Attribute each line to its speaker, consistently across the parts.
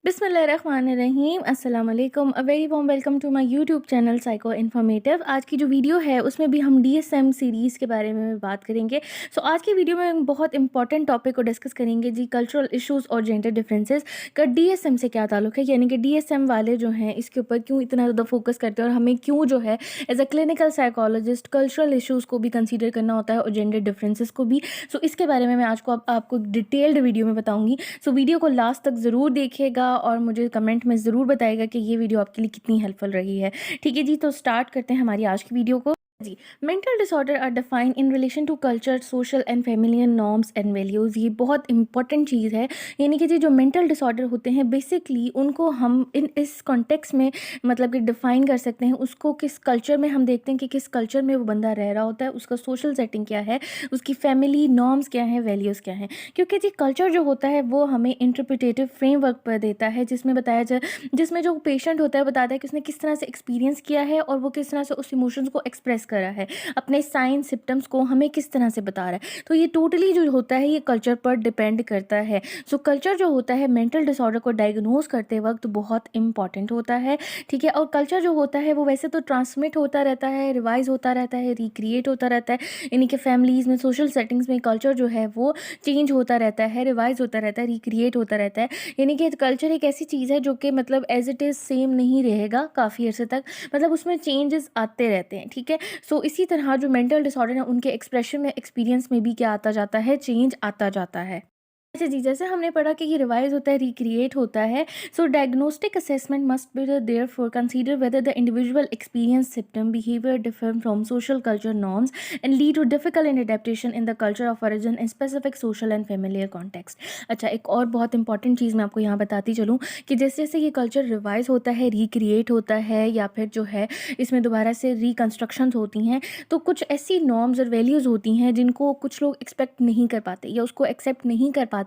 Speaker 1: बिस्मिल्लाहिर्रहमानिर्रहीम अस्सलाम वालेकुम। A very warm welcome to my YouTube channel psycho informative. आज की जो वीडियो है उसमें भी हम डीएसएम सीरीज़ के बारे में बात करेंगे। आज की वीडियो में हम बहुत इंपॉर्टेंट टॉपिक को डिस्कस करेंगे जी, कल्चरल इश्यूज़ और जेंडर डिफरेंसेस का डीएसएम से क्या ताल्लुक है, यानी कि डीएसएम वाले जो हैं इसके ऊपर क्यों इतना ज़्यादा फोकस करते हैं और हमें क्यों जो है as a clinical psychologist cultural issues को भी कंसिडर करना होता है और जेंडर डिफरेंसेस को भी। इसके बारे में मैं आज को आपको डिटेल्ड वीडियो में बताऊँगी। वीडियो को लास्ट तक ज़रूर देखिएगा और मुझे कमेंट में ज़रूर बताइएगा कि ये वीडियो आपके लिए कितनी हेल्पफुल रही है। ठीक है जी, तो स्टार्ट करते हैं हमारी आज की वीडियो को। जी, mental disorder are defined in relation to culture, social and familiar norms and values. ये बहुत इंपॉर्टेंट चीज़ है, यानी कि जी जो मेंटल डिसऑर्डर होते हैं बेसिकली उनको हम इस कॉन्टेक्स्ट में मतलब कि डिफाइन कर सकते हैं। उसको किस कल्चर में हम देखते हैं कि किस कल्चर में वो बंदा रह रहा होता है, उसका सोशल सेटिंग क्या है, उसकी फैमिली नॉर्म्स क्या हैं, वैल्यूज़ क्या हैं। क्योंकि जी कल्चर जो होता है वो हमें इंटरप्रिटेटिव फ्रेमवर्क पर देता है, जिसमें जो पेशेंट होता है बताता है कि उसने किस तरह से एक्सपीरियंस किया है और वो किस तरह से उस इमोशंस को एक्सप्रेस करा है, अपने साइन सिम्टम्स को हमें किस तरह से बता रहा है। तो ये टोटली जो होता है ये कल्चर पर डिपेंड करता है। कल्चर जो होता है मेंटल डिसऑर्डर को डायग्नोज करते वक्त बहुत इंपॉर्टेंट होता है। ठीक है, और कल्चर जो होता है वो वैसे तो ट्रांसमिट होता रहता है, रिवाइज होता रहता है, रिक्रिएट होता रहता है, यानी कि फैमिलीज़ में, सोशल सेटिंग्स में कल्चर जो है वो चेंज होता रहता है, रिवाइज होता रहता है, रिक्रिएट होता रहता है। यानी कि कल्चर एक ऐसी चीज़ है जो कि मतलब एज इट इज़ सेम नहीं रहेगा काफ़ी अर्से तक, मतलब उसमें चेंजेस आते रहते हैं। ठीक है, इसी तरह जो मेंटल डिसऑर्डर है उनके एक्सप्रेशन में, एक्सपीरियंस में भी क्या आता जाता है, चेंज आता जाता है। अच्छा जी, जैसे हमने पढ़ा कि ये रिवाइज होता है, रिक्रिएट होता है। Diagnostic assessment must be therefore consider whether the individual experience symptom behaviour differ from social culture norms and lead to difficult in adaptation in the culture of origin in specific social and familiar context. अच्छा, एक और बहुत important चीज़ मैं आपको यहाँ बताती चलूँ कि जैसे जैसे ये कल्चर रिवाइज होता है, रिक्रिएट होता है, या फिर जो है इसमें दोबारा से रिकन्स्ट्रक्शंस होती हैं, तो कुछ ऐसी नॉर्म्स और वैल्यूज़ होती हैं जिनको कुछ लोग एक्सपेक्ट नहीं कर पाते या उसको एक्सेप्ट नहीं कर पाते।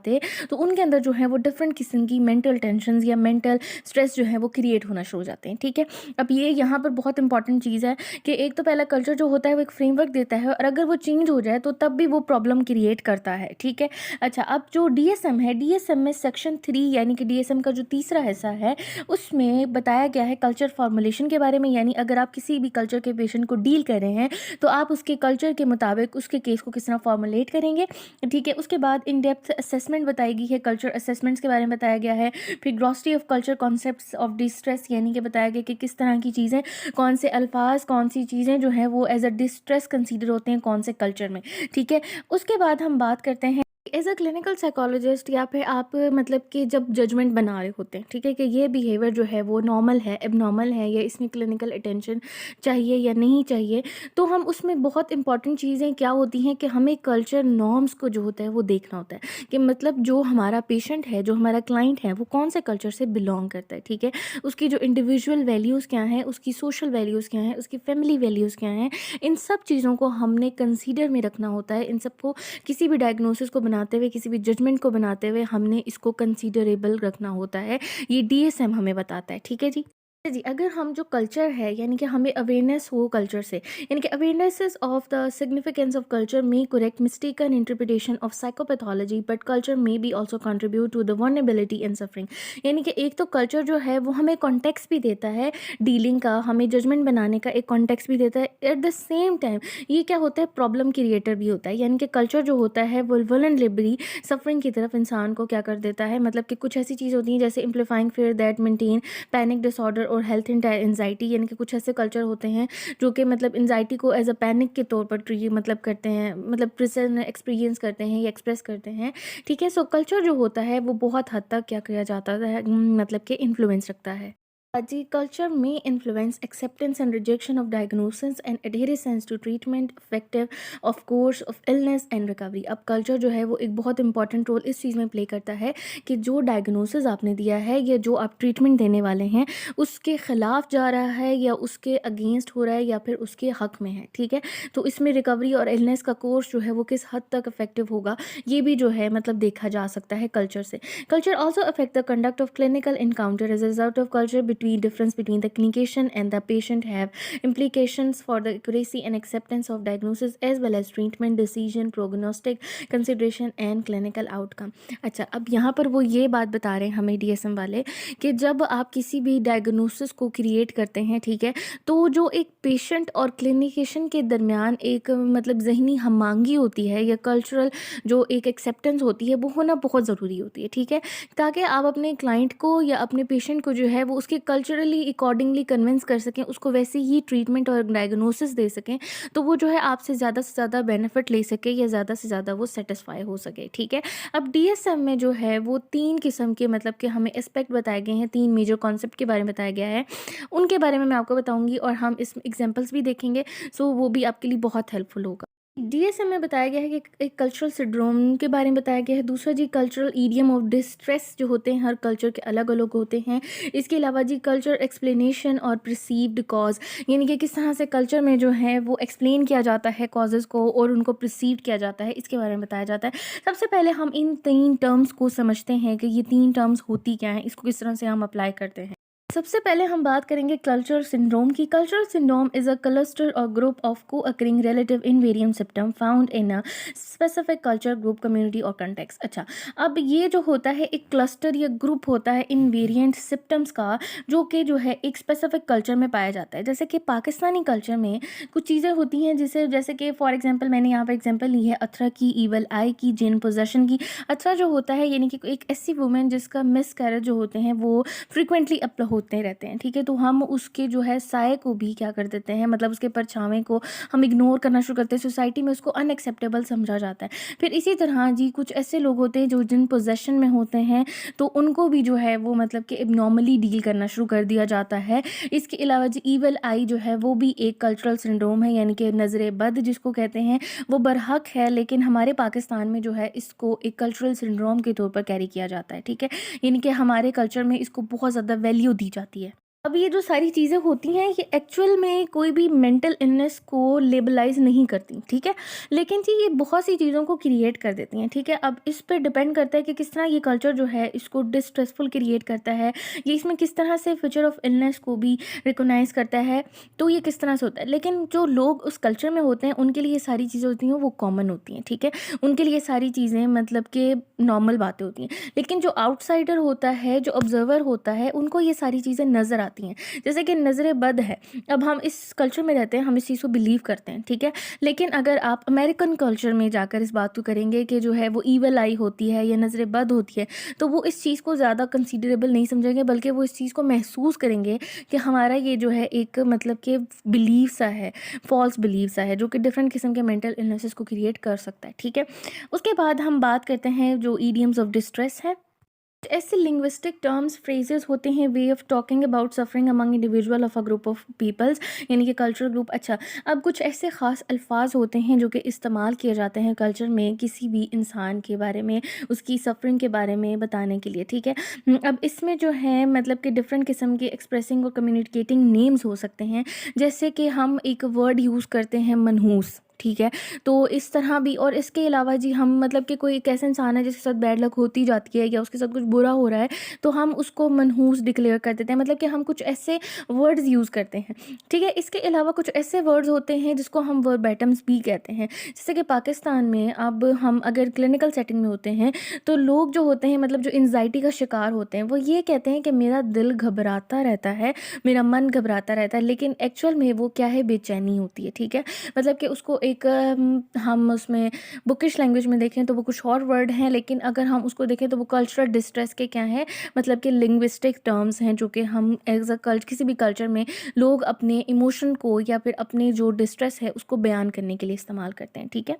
Speaker 1: तो उनके अंदर जो है वो डिफरेंट किस्म की मेंटल टेंशन या मेंटल स्ट्रेस जो है वो क्रिएट होना शुरू हो जाते हैं। ठीक है, अब ये यहाँ पर बहुत इंपॉर्टेंट चीज़ है कि एक तो पहला कल्चर जो होता है वो एक फ्रेमवर्क देता है और अगर वो चेंज हो जाए तो तब भी वो प्रॉब्लम क्रिएट करता है। ठीक है, अच्छा, अब जो डीएसएम है, डीएसएम में सेक्शन 3 यानी कि डीएसएम का जो तीसरा हिस्सा है उसमें बताया गया है कल्चर फॉर्मुलेशन के बारे में। यानी अगर आप किसी भी कल्चर के पेशेंट को डील कर रहे हैं तो आप उसके कल्चर के मुताबिक उसके केस को किस तरह फॉर्मुलेट करेंगे। ठीक है, उसके बाद इन डेप्थ असेसमेंट बताई गई है, कल्चर असेसमेंट्स के बारे में बताया गया है। फिर glossary of culture concepts of distress, यानी कि बताया गया कि किस तरह की चीज़ें, कौन से अल्फाज, कौन सी चीज़ें जो हैं वो एज अ डिस्ट्रेस कंसीडर होते हैं कौन से कल्चर में। ठीक है, उसके बाद हम बात करते हैं एज अ क्लिनिकल साइकोलॉजिस्ट, या फिर आप मतलब कि जब जजमेंट बना रहे होते हैं, ठीक है, कि ये बिहेवियर जो है वो नॉर्मल है, एबनॉर्मल है, या इसमें क्लिनिकल अटेंशन चाहिए या नहीं चाहिए। तो हम उसमें बहुत इंपॉर्टेंट चीज़ें क्या होती हैं कि हमें कल्चर नॉर्म्स को जो होता है वो देखना होता है कि मतलब जो हमारा पेशेंट है, जो हमारा क्लाइंट है, वो कौन से कल्चर से बिलोंग करता है। ठीक है, उसकी जो इंडिविजुअल वैल्यूज़ क्या हैं, उसकी सोशल वैल्यूज़ क्या हैं, उसकी फैमिली वैल्यूज़ क्या हैं, इन सब चीज़ों को हमने कंसीडर में रखना होता है। इन सबको किसी भी डायग्नोसिस को बनाते हुए, किसी भी जजमेंट को बनाते हुए हमने इसको कंसीडरेबल रखना होता है। ये डीएसएम हमें बताता है। ठीक है जी। जी, अगर हम जो कल्चर है, यानी कि हमें अवेयरनेस हो कल्चर से, यानी कि awareness of the significance of culture may correct mistaken interpretation of psychopathology, but culture may be also contribute to the vulnerability and suffering. यानी कि एक तो कल्चर जो है वो हमें कॉन्टेक्स्ट भी देता है डीलिंग का, हमें जजमेंट बनाने का एक कॉन्टेक्स्ट भी देता है। एट द सेम टाइम ये क्या होता है, प्रॉब्लम क्रिएटर भी होता है। यानी कि कल्चर जो होता है वो वल्नरेबिलिटी, सफरिंग की तरफ इंसान को क्या कर देता है, मतलब कि कुछ ऐसी चीज़ होती हैं जैसे amplifying fear that maintain panic disorder और हेल्थ एंजाइटी। यानी कि कुछ ऐसे कल्चर होते हैं जो कि मतलब एंजाइटी को एज अ पैनिक के तौर पर मतलब करते हैं, मतलब प्रेजेंट एक्सपीरियंस करते हैं या एक्सप्रेस करते हैं। ठीक है, कल्चर जो होता है वो बहुत हद तक क्या किया जाता है, मतलब कि इन्फ्लुएंस रखता है। जी, कल्चर में influence acceptance and rejection of diagnosis and adherence to treatment effective of course of illness and recovery. अब कल्चर जो है वो एक बहुत इंपॉर्टेंट रोल इस चीज़ में प्ले करता है कि जो डायग्नोसिस आपने दिया है या जो आप ट्रीटमेंट देने वाले हैं उसके खिलाफ जा रहा है या उसके अगेंस्ट हो रहा है या फिर उसके हक में है। ठीक है, तो इसमें रिकवरी और इलनेस का कोर्स जो है वो किस हद तक इफेक्टिव होगा ये भी जो है मतलब देखा जा सकता है कल्चर से। Culture also affect the conduct of clinical encounter as a result of culture between degree difference between the clinician and the patient have implications for the accuracy and acceptance of diagnosis as well as treatment decision, prognostic consideration and clinical outcome. अच्छा, अब यहाँ पर वो ये बात बता रहे हैं हमें DSM वाले कि जब आप किसी भी डायग्नोसिस को क्रिएट करते हैं, ठीक है, तो जो एक पेशेंट और क्लिनिशियन के दरमियान एक मतलब ज़हनी हमआंगी होती है या कल्चरल जो एक एक्सेप्टेंस होती है वो होना बहुत ज़रूरी होती है, ठीक है, ताकि आप अपने क्लाइंट को या अपने पेशेंट को जो है वो उसके कल्चरली अकॉर्डिंगली कन्विंस कर सकें, उसको वैसे ही ट्रीटमेंट और डायग्नोसिस दे सकें, तो वो जो है आपसे ज़्यादा से ज़्यादा बेनिफिट ले सके या ज़्यादा से ज़्यादा वो सेटिस्फाई हो सके, ठीक है। अब DSM में जो है वो 3 किस्म के मतलब कि हमें एस्पेक्ट बताए गए हैं, 3 मेजर कॉन्सेप्ट के बारे में बताया गया है, उनके बारे में मैं आपको बताऊँगी और हम इसमें एग्जांपल्स भी देखेंगे, सो वो भी आपके लिए बहुत हेल्पफुल होगा। DSM में बताया गया है कि एक कल्चरल सिंड्रोम के बारे में बताया गया है, दूसरा जी कल्चरल ईडियम ऑफ डिस्ट्रेस जो होते हैं हर कल्चर के अलग अलग होते हैं, इसके अलावा जी कल्चर एक्सप्लेनेशन और परसीव्ड कॉज, यानी कि किस तरह से कल्चर में जो है वो एक्सप्लेन किया जाता है कॉजेज़ को और उनको परसीव किया जाता है, इसके बारे में बताया जाता है। सबसे पहले हम इन 3 टर्म्स को समझते हैं कि ये 3 टर्म्स होती क्या हैं, इसको किस तरह से हम अप्लाई करते हैं। सबसे पहले हम बात करेंगे कल्चर सिंड्रोम की। Culture syndrome is a cluster और ग्रुप ऑफ को occurring relative invariant symptom found in a specific culture group community और कंटेक्स्ट। अच्छा, अब ये जो होता है एक क्लस्टर या ग्रुप होता है इनवेरिएंट सिम्टम्स का, जो कि जो है एक स्पेसिफिक कल्चर में पाया जाता है। जैसे कि पाकिस्तानी कल्चर में कुछ चीज़ें होती हैं जैसे कि फॉर एग्जाम्पल मैंने यहाँ पर एग्जाम्पल ली है अथरा की, ईवल आई की, जिन पोजेशन की। अथरा जो होता है यानी कि एक ऐसी वुमेन जिसका मिस कैरेज जो होते हैं वो फ्रिक्वेंटली अप होते रहते हैं, ठीक है, तो हम उसके जो है साय को भी क्या कर देते हैं, मतलब उसके परछावें को हम इग्नोर करना शुरू करते हैं, सोसाइटी में उसको अनएक्सेप्टेबल समझा जाता है। फिर इसी तरह जी कुछ ऐसे लोग होते हैं जो जिन पोजेशन में होते हैं तो उनको भी जो है वो मतलब कि एबनॉर्मली डील करना शुरू कर दिया जाता है। इसके अलावा जी ईवल आई जो है वो भी एक कल्चरल सिंड्रोम है, यानी कि नज़र बद जिसको कहते हैं, वो बरहक है, लेकिन हमारे पाकिस्तान में जो है इसको एक कल्चरल सिंड्रोम के तौर पर कैरी किया जाता है, ठीक है, यानी कि हमारे कल्चर में इसको बहुत ज़्यादा वैल्यू दी जाती है। अब ये जो सारी चीज़ें होती हैं ये एक्चुअल में कोई भी मेंटल इलनेस को लेबलाइज नहीं करती, ठीक है, लेकिन जी ये बहुत सी चीज़ों को क्रिएट कर देती हैं, ठीक है। अब इस पर डिपेंड करता है कि किस तरह ये कल्चर जो है इसको डिस्ट्रेसफुल क्रिएट करता है, ये इसमें किस तरह से फ्यूचर ऑफ इलनेस को भी रिकोगनाइज करता है, तो ये किस तरह से होता है। लेकिन जो लोग उस कल्चर में होते हैं उनके लिए ये सारी चीज़ें होती हैं वो कॉमन होती हैं, ठीक है, उनके लिए सारी चीज़ें मतलब कि नॉर्मल बातें होती हैं। लेकिन जो आउटसाइडर होता है, जो ऑब्जर्वर होता है, उनको ये सारी चीज़ें नज़र आती हैं। जैसे कि नज़र बद है, अब हम इस कल्चर में रहते हैं, हम इस चीज़ को बिलीव करते हैं, ठीक है, लेकिन अगर आप अमेरिकन कल्चर में जाकर इस बात को करेंगे कि जो है वो ईवल आई होती है या नज़र बद होती है, तो वो इस चीज़ को ज़्यादा कंसीडरेबल नहीं समझेंगे, बल्कि वो इस चीज़ को महसूस करेंगे कि हमारा ये जो है एक मतलब कि बिलीव सा है, फॉल्स बिलीव सा है, जो कि डिफरेंट किस्म के मेंटल इलनेसेस को क्रिएट कर सकता है, ठीक है। उसके बाद हम बात करते हैं जो ईडियम्स ऑफ डिस्ट्रेस है। ऐसे लिंग्विस्टिक टर्म्स फ्रेजेस होते हैं way of talking about suffering among individual of a group of peoples, यानी कि कल्चरल ग्रुप। अच्छा, अब कुछ ऐसे ख़ास अल्फाज होते हैं जो कि इस्तेमाल किए जाते हैं कल्चर में किसी भी इंसान के बारे में, उसकी सफरिंग के बारे में बताने के लिए, ठीक है। अब इसमें जो है मतलब कि डिफरेंट किस्म के एक्सप्रेसिंग और कम्युनिकेटिंग नेम्स हो सकते हैं, जैसे कि हम एक वर्ड यूज़ करते हैं मनहूस, ठीक है, तो इस तरह भी। और इसके अलावा जी हम मतलब कि कोई एक ऐसा इंसान है जिसके साथ बैड लक होती जाती है या उसके साथ कुछ बुरा हो रहा है, तो हम उसको मनहूस डिक्लेयर कर देते हैं, मतलब कि हम कुछ ऐसे वर्ड्स यूज़ करते हैं, ठीक है। इसके अलावा कुछ ऐसे वर्ड्स होते हैं जिसको हम वर्बैटम्स भी कहते हैं, जैसे कि पाकिस्तान में अब हम अगर क्लिनिकल सेटिंग में होते हैं तो लोग जो होते हैं मतलब जो एंजाइटी का शिकार होते हैं वो ये कहते हैं कि मेरा दिल घबराता रहता है, मेरा मन घबराता रहता है, लेकिन एक्चुअल में वो क्या है, बेचैनी होती है, ठीक है, मतलब कि उसको एक हम उसमें बुकिश लैंग्वेज में देखें तो वो कुछ और वर्ड हैं, लेकिन अगर हम उसको देखें तो वो कल्चरल डिस्ट्रेस के क्या है, मतलब कि लिंग्विस्टिक टर्म्स हैं जो कि हम एज अ किसी भी कल्चर में लोग अपने इमोशन को या फिर अपने जो डिस्ट्रेस है उसको बयान करने के लिए इस्तेमाल करते हैं, ठीक है।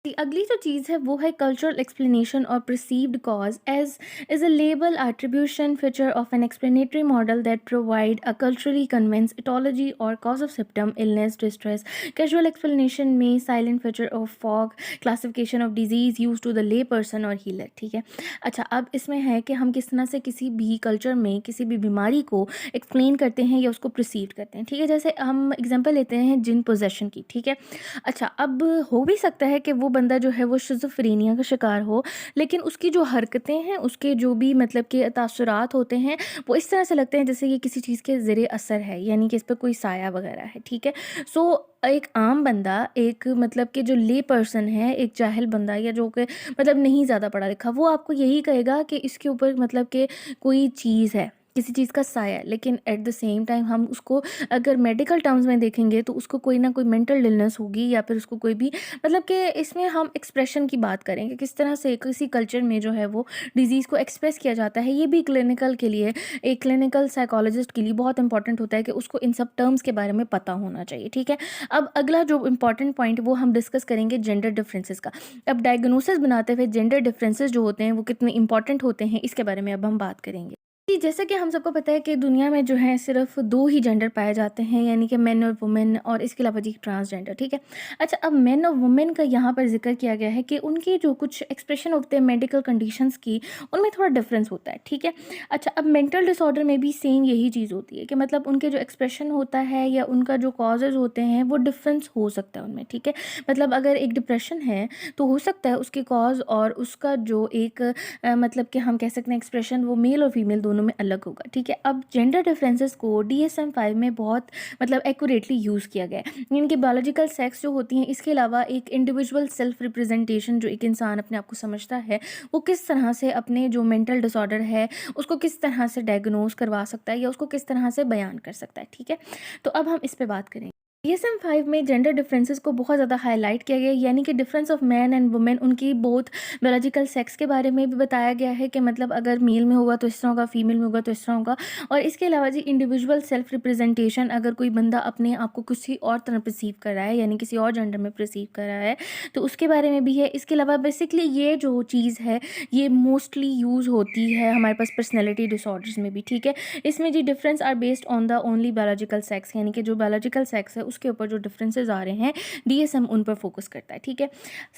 Speaker 1: अगली जो चीज़ है वो है कल्चरल एक्सप्लेनेशन और perceived cause as is a label attribution feature of an explanatory model that provide a culturally convince etiology और cause of symptom illness distress. Causal explanation में salient feature of folk classification of disease use to the lay person और healer, ठीक है। अच्छा, अब इसमें है कि हम किस तरह से किसी भी कल्चर में किसी भी बीमारी को एक्सप्लेन करते हैं या उसको प्रोसीड करते हैं, ठीक है। जैसे हम एग्जाम्पल लेते हैं जिन पोजेशन की, ठीक है। अच्छा, अब हो भी सकता है कि वो बंदा जो है वो शिज़ोफ्रेनिया का शिकार हो, लेकिन उसकी जो हरकतें हैं, उसके जो भी मतलब के तासुरात होते हैं, वो इस तरह से लगते हैं जैसे ये किसी चीज़ के ज़ेरे असर है, यानी कि इस पे कोई साया वगैरह है, ठीक है। सो एक आम बंदा, एक मतलब कि जो ले पर्सन है, एक जाहिल बंदा या जो कि मतलब नहीं ज़्यादा पढ़ा लिखा, वो आपको यही कहेगा कि इसके ऊपर मतलब कि कोई चीज़ है, किसी चीज़ का साया है। लेकिन एट द सेम टाइम हम उसको अगर मेडिकल टर्म्स में देखेंगे तो उसको कोई ना कोई मेंटल इलनेस होगी, या फिर उसको कोई भी मतलब कि इसमें हम एक्सप्रेशन की बात करेंगे, किस तरह से किसी कल्चर में जो है वो डिज़ीज़ को एक्सप्रेस किया जाता है। ये भी क्लिनिकल के लिए, एक क्लिनिकल साइकोलॉजिस्ट के लिए बहुत इंपॉर्टेंट होता है कि उसको इन सब टर्म्स के बारे में पता होना चाहिए, ठीक है। अब अगला जो इम्पॉर्टेंट पॉइंट वो हम डिस्कस करेंगे जेंडर डिफरेंसेस का। अब डायग्नोसिस बनाते हुए जेंडर डिफरेंसेस जो होते हैं वो कितने इंपॉर्टेंट होते हैं, इसके बारे में अब हम बात करेंगे। जी, जैसा कि हम सबको पता है कि दुनिया में जो है सिर्फ़ 2 ही जेंडर पाए जाते हैं, यानी कि मेन और वुमेन, और इसके अलावा जी ट्रांसजेंडर, ठीक है। अच्छा, अब मेन और वुमेन का यहाँ पर ज़िक्र किया गया है कि उनकी जो कुछ एक्सप्रेशन होते हैं मेडिकल कंडीशंस की, उनमें थोड़ा डिफरेंस होता है, ठीक है। अच्छा, अब मेंटल डिसऑर्डर में भी सेम यही चीज़ होती है कि मतलब उनके जो एक्सप्रेशन होता है या उनका जो कॉजेज़ होते हैं वो डिफरेंस हो सकता है उनमें, ठीक है। मतलब अगर एक डिप्रेशन है तो हो सकता है उसके कॉज़ और उसका जो एक मतलब कि हम कह सकते हैं एक्सप्रेशन, वो मेल और फीमेल दोनों में अलग होगा, ठीक है। अब जेंडर डिफरेंसेस को DSM-5 में बहुत मतलब एक्यूरेटली यूज़ किया गया है। इनकी बायोलॉजिकल सेक्स जो होती हैं, इसके अलावा एक इंडिविजुअल सेल्फ रिप्रेजेंटेशन, जो एक इंसान अपने आप को समझता है, वो किस तरह से अपने जो मेंटल डिसऑर्डर है उसको किस तरह से डायग्नोज करवा सकता है या उसको किस तरह से बयान कर सकता है, ठीक है। तो अब हम इस पे बात करेंगे। DSM-5 में जेंडर डिफरेंसेस को बहुत ज़्यादा हाईलाइट किया गया है, यानी कि difference of man and women, उनकी बोथ बायोलॉजिकल सेक्स के बारे में भी बताया गया है कि मतलब अगर मेल में होगा तो इस तरह होगा, फीमेल में होगा तो इस तरह होगा। और इसके अलावा जी इंडिविजुअल सेल्फ रिप्रेजेंटेशन, अगर कोई बंदा अपने आप को किसी और तरह परसीव कर रहा है, यानी किसी और जेंडर में परसीव कर रहा है, तो उसके बारे में भी है। इसके अलावा बेसिकली ये जो चीज़ है ये मोस्टली यूज़ होती है हमारे पास पर्सनैलिटी डिसऑर्डर्स में भी, ठीक है। इसमें जी difference are based on the only biological sex, यानी कि जो बायोलॉजिकल सेक्स है उसके ऊपर जो डिफरेंसेस आ रहे हैं, DSM उन पर फोकस करता है, ठीक है।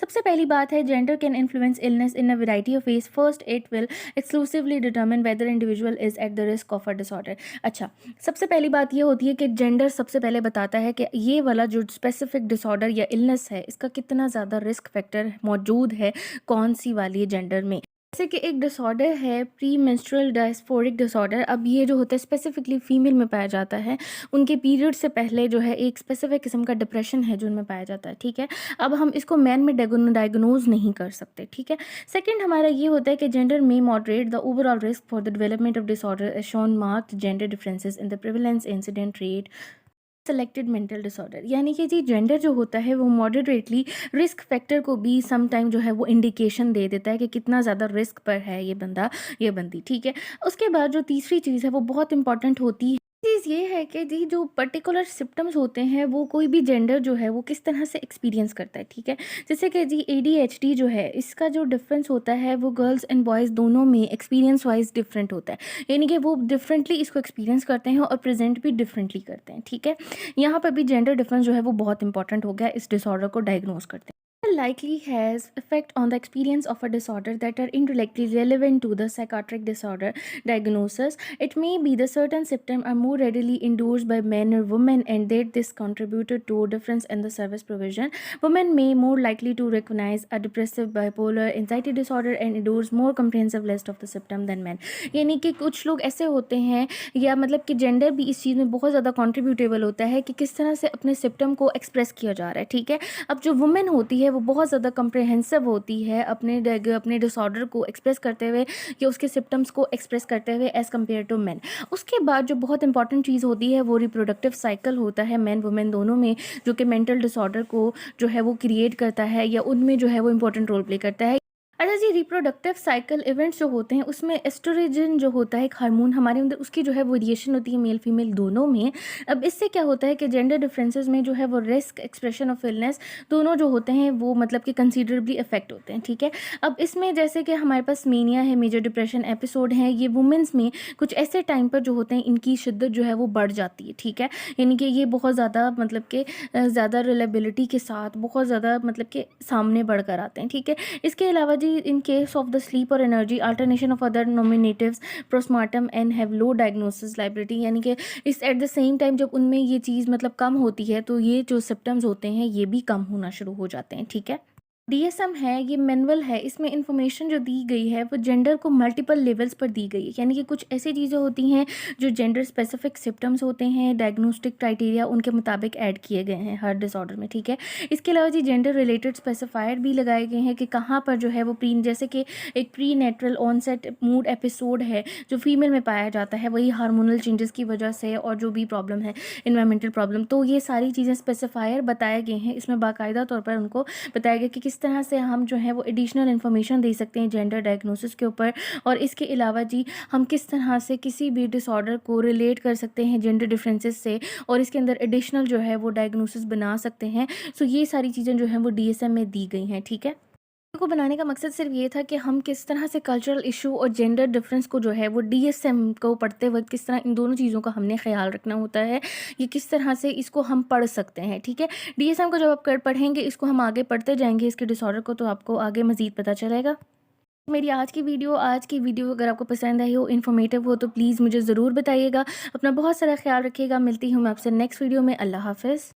Speaker 1: सबसे पहली बात है, gender can influence illness in a variety of ways. First, it will exclusively determine whether individual is at the risk of a disorder. अच्छा, सबसे पहली बात ये होती है कि जेंडर सबसे पहले बताता है कि ये वाला जो स्पेसिफिक डिसऑर्डर या इलनेस है, इसका कितना ज़्यादा रिस्क फैक्टर मौजूद है कौन सी वाली जेंडर में। जैसे कि एक डिसऑर्डर है प्रीमेंस्ट्रुअल डायस्फोरिक डिसऑर्डर। अब ये जो होता है स्पेसिफिकली फीमेल में पाया जाता है, उनके पीरियड से पहले जो है एक स्पेसिफिक किस्म का डिप्रेशन है जो उनमें पाया जाता है, ठीक है। अब हम इसको मैन में डायग्नोज नहीं कर सकते, ठीक है। सेकंड हमारा ये होता है कि जेंडर में moderate the overall risk for the development of disorder as shown marked gender differences in the prevalence incident rate selected mental disorder, यानी कि जी जेंडर जो होता है वो मॉडरेटली रिस्क फैक्टर को भी सम टाइम जो है वो इंडिकेशन दे देता है कि कितना ज़्यादा रिस्क पर है ये बंदा, ये बंदी, ठीक है। उसके बाद जो तीसरी चीज़ है वो बहुत इंपॉर्टेंट होती है। चीज़ ये है कि जी जो पर्टिकुलर सिम्टम्स होते हैं वो कोई भी जेंडर जो है वो किस तरह से एक्सपीरियंस करता है, ठीक है। जैसे कि जी ADHD जो है, इसका जो डिफरेंस होता है वो गर्ल्स एंड बॉयज़ दोनों में एक्सपीरियंस वाइज डिफरेंट होता है, यानी कि वो डिफरेंटली इसको एक्सपीरियंस करते हैं और प्रेजेंट भी डिफरेंटली करते हैं, ठीक है। यहाँ पर भी जेंडर डिफरेंस जो है वो बहुत इंपॉर्टेंट हो गया इस डिसऑर्डर को डायग्नोज करते हैं। Likely has effect on the experience of a disorder that are indirectly relevant to the psychiatric disorder diagnosis. It may be the certain symptoms are more readily endorsed by men or women, and that this contributed to difference in the service provision. Women may more likely to recognize a depressive, bipolar, anxiety disorder and endorse more comprehensive list of the symptom than men. यानी कि कुछ लोग ऐसे होते हैं, या मतलब कि जेंडर भी इस चीज़ में बहुत ज़्यादा कॉन्ट्रीब्यूटेबल होता है कि किस तरह से अपने सिम्टम को एक्सप्रेस किया जा रहा है, ठीक है। अब जो वुमेन होती है वो बहुत ज़्यादा कम्प्रहेंसिव होती है अपने डिसऑर्डर को एक्सप्रेस करते हुए या उसके सिम्टम्स को एक्सप्रेस करते हुए एज़ कम्पेयर टू मैन। उसके बाद जो बहुत इंपॉर्टेंट चीज़ होती है वो रिप्रोडक्टिव साइकिल होता है मैन वुमेन दोनों में, जो कि मेंटल डिसऑर्डर को जो है वो क्रिएट करता है या उनमें जो है वो इंपॉर्टेंट रोल प्ले करता है। अच्छा जी, रिप्रोडक्टिव साइकिल इवेंट्स जो होते हैं उसमें एस्ट्रोजन जो होता है एक हार्मोन हमारे अंदर, उसकी जो है वेरिएशन होती है मेल फीमेल दोनों में। अब इससे क्या होता है कि जेंडर डिफरेंसेस में जो है वो रिस्क, एक्सप्रेशन ऑफ इलनेस दोनों जो होते हैं वो मतलब कि कंसीडरेबली इफेक्ट होते हैं, ठीक है। अब इसमें जैसे कि हमारे पास मेनिया है, मेजर डिप्रेशन एपिसोड है, ये वुमेंस में कुछ ऐसे टाइम पर जो होते हैं इनकी शिद्दत जो है वो बढ़ जाती है, ठीक है। यानी कि ये बहुत ज़्यादा मतलब कि ज़्यादा रिलेबिलिटी के साथ बहुत ज़्यादा मतलब कि सामने बढ़कर आते हैं, ठीक है। इसके अलावा जी in case of the sleep और energy alternation of other nominatives postmortem and have low diagnosis liability, यानी कि इस एट द सेम टाइम जब उनमें ये चीज़ मतलब कम होती है तो ये जो सिम्टम्स होते हैं ये भी कम होना शुरू हो जाते हैं, ठीक है। डीएसएम है, ये मैनुअल है, इसमें इन्फॉर्मेशन जो दी गई है वो जेंडर को मल्टीपल लेवल्स पर दी गई है। यानी कि कुछ ऐसी चीज़ें होती हैं जो जेंडर स्पेसिफिक सिम्पटम्स होते हैं, डायग्नोस्टिक क्राइटेरिया उनके मुताबिक ऐड किए गए हैं हर डिसऑर्डर में, ठीक है। इसके अलावा जी जेंडर रिलेटेड स्पेसिफायर भी लगाए गए हैं कि कहाँ पर जो है वो प्री, जैसे कि एक प्रीनेटल ऑनसेट मूड एपिसोड है जो फीमेल में पाया जाता है, वही हार्मोनल चेंजेस की वजह से और जो भी प्रॉब्लम है, इन्वायरमेंटल प्रॉब्लम, तो ये सारी चीज़ें स्पेसिफायर बताए गए हैं। इसमें बाकायदा तौर पर उनको बताया गया कि किस तरह से हम जो है वो एडिशनल इन्फॉर्मेशन दे सकते हैं जेंडर डायग्नोसिस के ऊपर, और इसके अलावा जी हम किस तरह से किसी भी डिसऑर्डर को रिलेट कर सकते हैं जेंडर डिफरेंसेस से, और इसके अंदर एडिशनल जो है वो डायग्नोसिस बना सकते हैं। सो ये सारी चीज़ें जो हैं वो डीएसएम में दी गई हैं, ठीक है। को बनाने का मकसद सिर्फ ये था कि हम किस तरह से कल्चरल इशू और जेंडर डिफरेंस को जो है वो डीएसएम को पढ़ते वक्त किस तरह इन दोनों चीज़ों का हमने ख्याल रखना होता है, ये किस तरह से इसको हम पढ़ सकते हैं, ठीक है। डीएसएम को जब आप पढ़ेंगे, इसको हम आगे पढ़ते जाएंगे इसके डिसऑर्डर को, तो आपको आगे मज़ीद पता चलेगा। मेरी आज की वीडियो अगर आपको पसंद आई हो, इन्फॉर्मेटिव हो, तो प्लीज़ मुझे ज़रूर बताइएगा। अपना बहुत सारा ख्याल रखिएगा। मिलती हूँ मैं आपसे नेक्स्ट वीडियो में। अल्लाह हाफ़िज़।